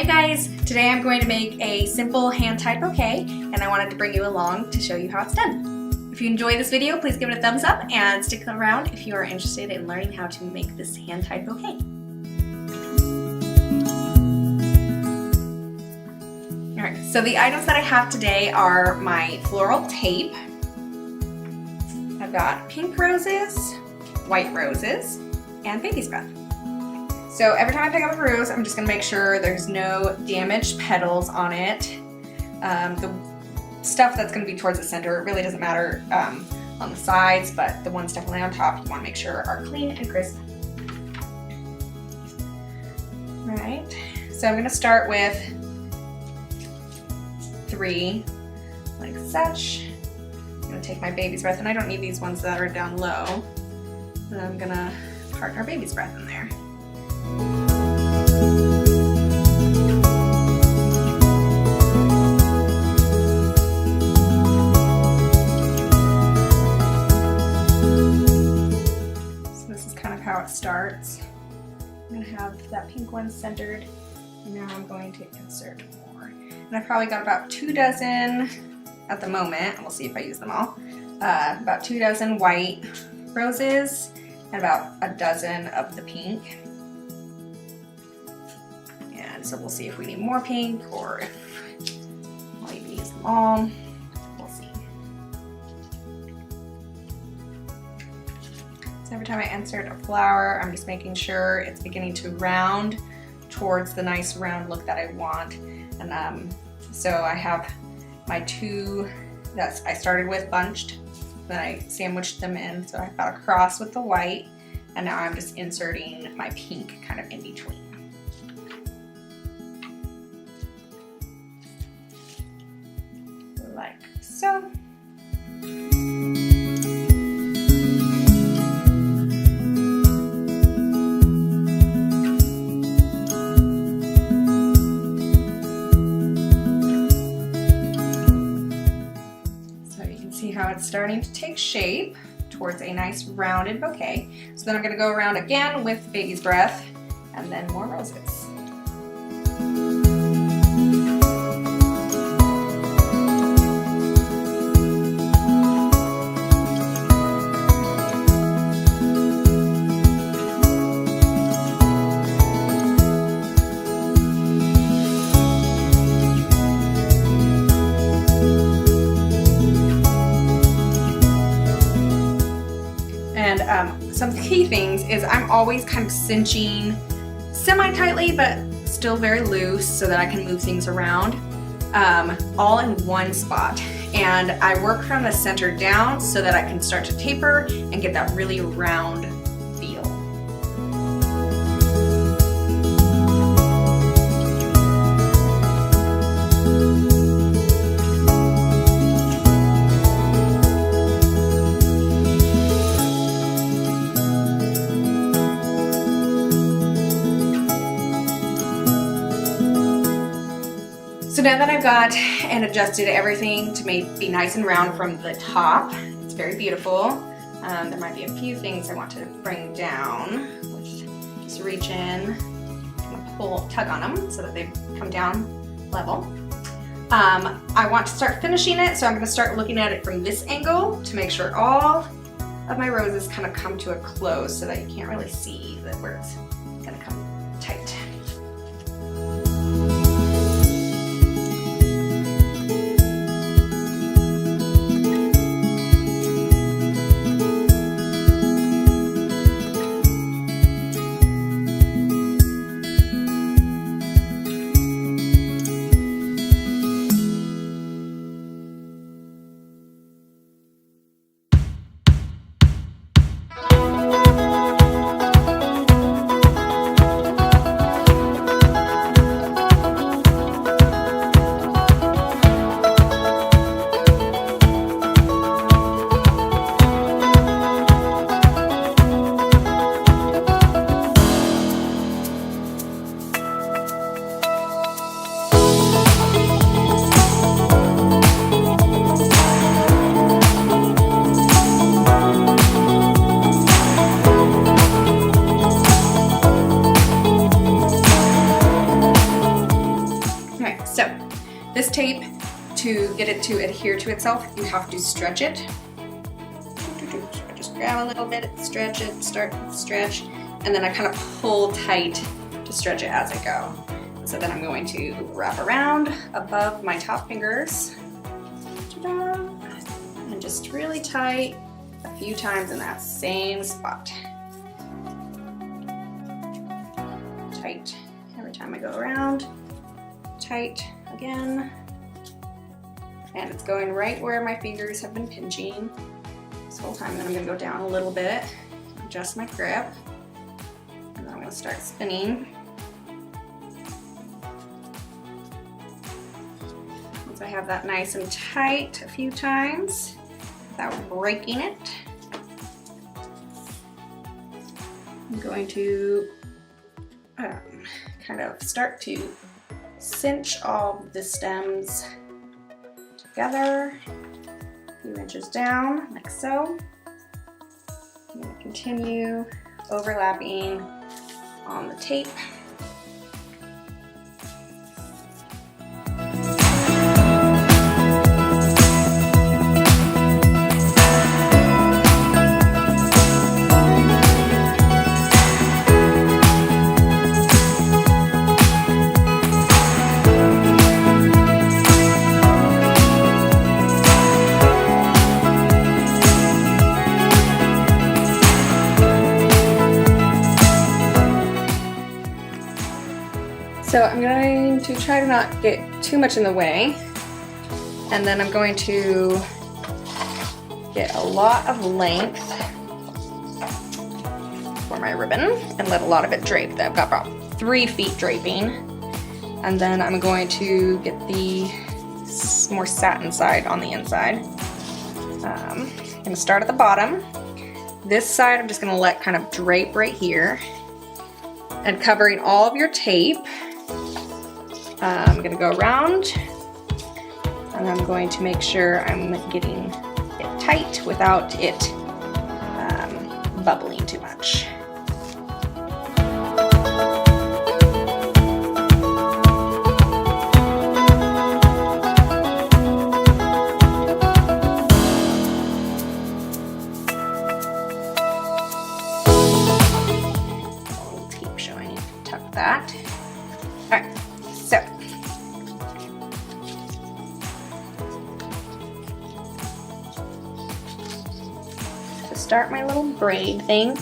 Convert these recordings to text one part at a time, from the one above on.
Hey guys, today I'm going to make a simple hand-tied bouquet and I wanted to bring you along to show you how it's done. If you enjoy this video, please give it a thumbs up and stick around if you are interested in learning how to make this hand-tied bouquet. Alright, so the items that I have today are my floral tape. I've got pink roses, white roses, and baby's breath. So every time I pick up a rose, I'm just going to make sure there's no damaged petals on it. The stuff that's going to be towards the center, it really doesn't matter on the sides, but the ones definitely on top you want to make sure are clean and crisp. Alright, so I'm going to start with 3 like such. I'm going to take my baby's breath, and I don't need these ones that are down low. And I'm going to partner baby's breath in there. So this is kind of how it starts. I'm going to have that pink one centered, and now I'm going to insert more. And I've probably got about 2 dozen at the moment. We'll see if I use them all. About 2 dozen white roses and about a dozen of the pink. So we'll see if we need more pink or if I'll even use them all. We'll see. So every time I insert a flower, I'm just making sure it's beginning to round towards the nice round look that I want. And so I have my 2 that I started with bunched, then I sandwiched them in. So I've got a cross with the white, and now I'm just inserting my pink kind of in between. Like so. So you can see how it's starting to take shape towards a nice rounded bouquet. So then I'm going to go around again with baby's breath and then more roses. Some key things is I'm always kind of cinching semi-tightly but still very loose so that I can move things around all in one spot, and I work from the center down so that I can start to taper and get that really round feel. So now that I've got and adjusted everything to be nice and round from the top, it's very beautiful. There might be a few things I want to bring down, which just reach in, kind of tug on them so that they come down level. I want to start finishing it, so I'm going to start looking at it from this angle to make sure all of my roses kind of come to a close so that you can't really see where it's going to come tight. This tape, to get it to adhere to itself, you have to stretch it. Just grab a little bit, stretch it, stretch, and then I kind of pull tight to stretch it as I go. So then I'm going to wrap around above my top fingers. And just really tight a few times in that same spot. Tight every time I go around. Tight again. And it's going right where my fingers have been pinching this whole time. Then I'm going to go down a little bit, adjust my grip, and then I'm going to start spinning. Once I have that nice and tight a few times without breaking it, I'm going to kind of start to cinch all the stems together, a few inches down, like so. I'm going to continue overlapping on the tape. So I'm going to try to not get too much in the way, and then I'm going to get a lot of length for my ribbon and let a lot of it drape. I've got about 3 feet draping, and then I'm going to get the more satin side on the inside. I'm going to start at the bottom. This side I'm just going to let kind of drape right here, and covering all of your tape. I'm going to go around, and I'm going to make sure I'm getting it tight without it bubbling too much. Tape showing, tuck that. All right. So, to start my little braid thing,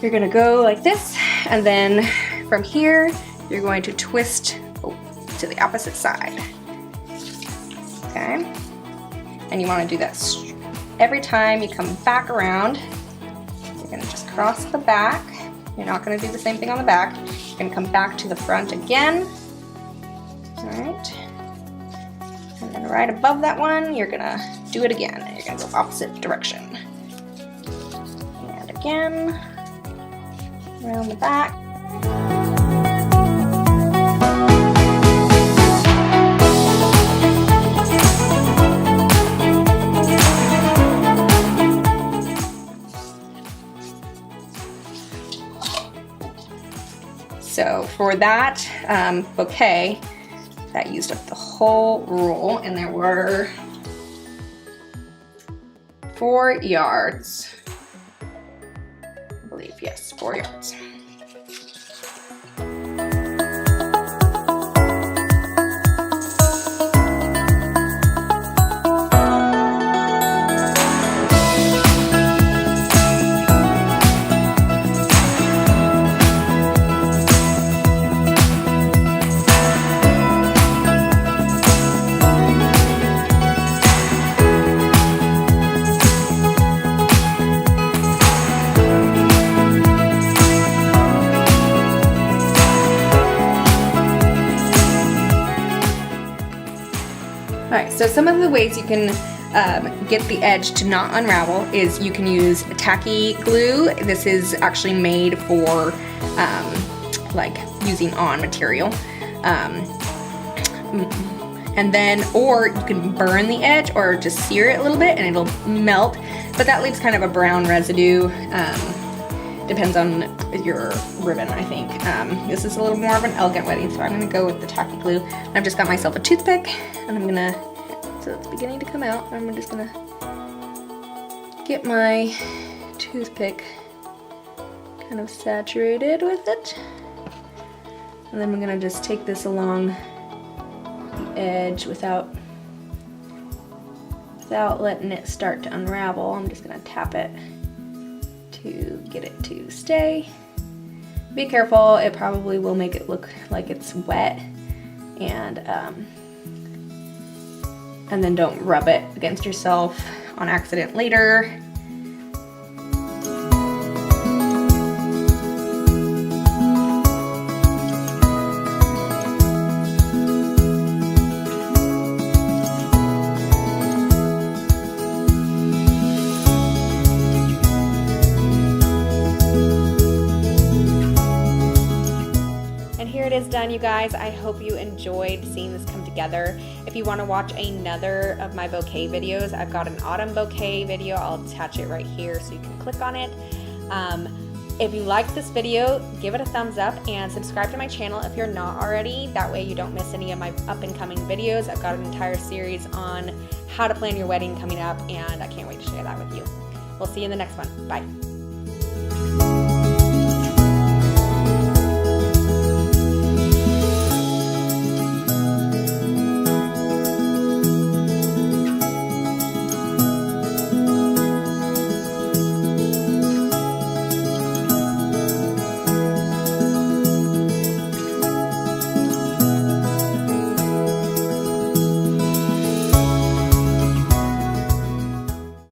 you're going to go like this, and then from here, you're going to twist to the opposite side. Okay? And you want to do that every time you come back around. You're going to just cross the back. You're not going to do the same thing on the back. You're going to come back to the front again. Alright, and then right above that one, you're gonna do it again, and you're gonna go opposite direction. And again, around the back. So for that bouquet, that used up the whole roll, and there were 4 yards. I believe, yes, 4 yards. Alright, so some of the ways you can get the edge to not unravel is you can use tacky glue. This is actually made for like using on material. And then, or you can burn the edge or just sear it a little bit and it'll melt, but that leaves kind of a brown residue. Depends on your ribbon, I think. This is a little more of an elegant wedding, so I'm gonna go with the tacky glue. I've just got myself a toothpick, and I'm gonna, so it's beginning to come out. I'm just gonna get my toothpick kind of saturated with it. And then we're gonna just take this along the edge without letting it start to unravel. I'm just gonna tap it to get it to stay. Be careful, it probably will make it look like it's wet, and then don't rub it against yourself on accident later. It is done, you guys. I hope you enjoyed seeing this come together. If you want to watch another of my bouquet videos, I've got an autumn bouquet video. I'll attach it right here so you can click on it. If you liked this video, give it a thumbs up and subscribe to my channel if you're not already. That way you don't miss any of my up and coming videos. I've got an entire series on how to plan your wedding coming up, and I can't wait to share that with you. We'll see you in the next one. Bye.